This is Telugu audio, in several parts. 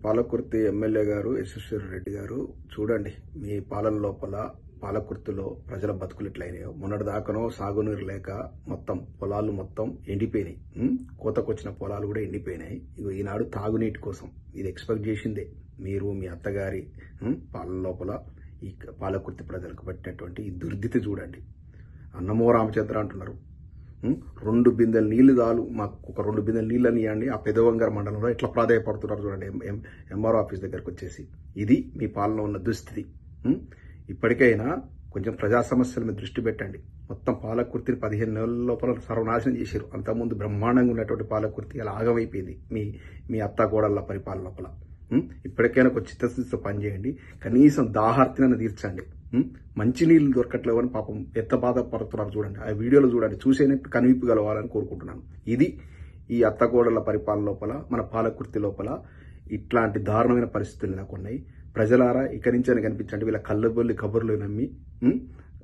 పాలకుర్తి ఎమ్మెల్యే గారు యశస్వర్ రెడ్డి గారు చూడండి, మీ పాలన లోపల పాలకుర్తిలో ప్రజల బతుకులు ఎట్లయినాయో. మొన్నటి దాకానో సాగునీరు లేక మొత్తం పొలాలు మొత్తం ఎండిపోయినాయి. కోతకొచ్చిన పొలాలు కూడా ఎండిపోయినాయి. ఈనాడు తాగునీటి కోసం ఇది ఎక్స్పెక్ట్ చేసిందే. మీరు మీ అత్తగారి పాలన లోపల ఈ పాలకుర్తి ప్రజలకు పట్టినటువంటి ఈ దుర్దితి చూడండి. అన్నమో రామచంద్ర అంటున్నారు, 2 బిందెల నీళ్లు చాలు మాకు, ఒక 2 బిందెల నీళ్ళని ఇవ్వండి. ఆ పెదవంగర మండలంలో ఎట్లా ప్రాధాయపడుతున్నారు చూడండి ఎంఆర్ఓ ఆఫీస్ దగ్గరకు వచ్చేసి. ఇది మీ పాలన ఉన్న దుస్థితి. ఇప్పటికైనా కొంచెం ప్రజా సమస్యల మీద దృష్టి పెట్టండి. మొత్తం పాలకుర్తిని 15 నెలల లోపల సర్వనాశనం చేశారు. అంతకుముందు బ్రహ్మాండంగా ఉన్నటువంటి పాలకుర్తి అలా ఆగమైపోయింది మీ అత్తగోడళ్ళ పరిపాలన లోపల. ఇప్పటికైనా ఒక చిత్తశుద్ధితో పనిచేయండి. కనీసం దాహార్తిని తీర్చండి. మంచినీళ్ళు దొరకట్లేవని పాపం ఎంత బాధపడుతున్నారు చూడండి. ఆ వీడియోలో చూడండి, చూసేనట్టు కనువిప్పు గలవాలని కోరుకుంటున్నాను. ఇది ఈ అత్తగోడల పరిపాలన లోపల మన పాలకుర్తి లోపల ఇట్లాంటి దారుణమైన పరిస్థితులు నాకు ఉన్నాయి. ప్రజలారా ఇక్కడి నుంచి అని కనిపించండి. వీళ్ళ కళ్ళబొల్లి కబుర్లు నమ్మి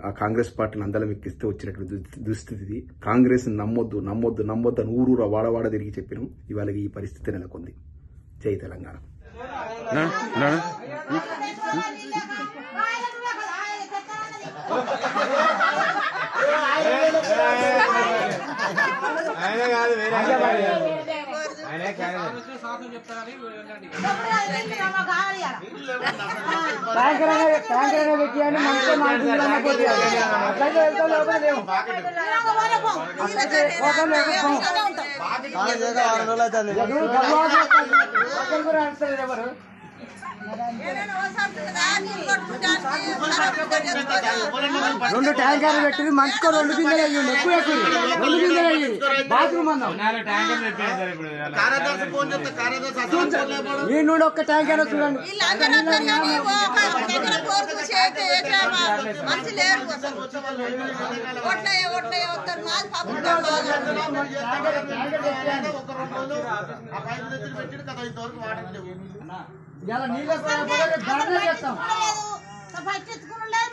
ఆ కాంగ్రెస్ పార్టీని అందలం ఎక్కిస్తే వచ్చినటువంటి దుస్థితి. కాంగ్రెస్ నమ్మొద్దు నమ్మొద్దు నమ్మొద్దు అని ఊరూర వాడవాడ తిరిగి చెప్పినాం. ఇవాళ ఈ పరిస్థితి నెలకొంది. జై తెలంగాణ. రెండు ట్యాంకర్లు పెట్టి మంచుకో 2 బిందెలు అయ్యింది. ఎక్కువ 2 బిందెలు అయ్యింది. బాత్రూమ్ అన్నాం ఈ నుండి ఒక్క ట్యాంకర్ చూడండి.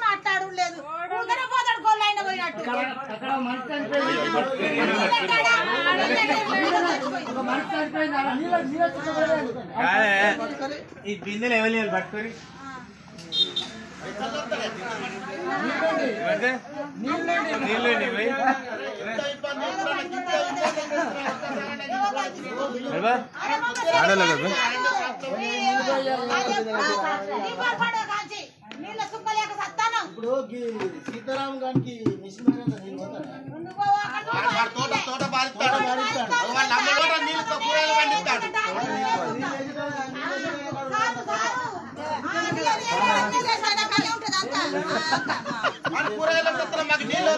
మాట్లాడు లేదు పోయినట్టు ఈ బిందెలు ఎవరు పట్టుకొని ఇప్పుడు సీతారాం గారికి మిషన్ తోట కూరగాయలు మాకు నీళ్ళు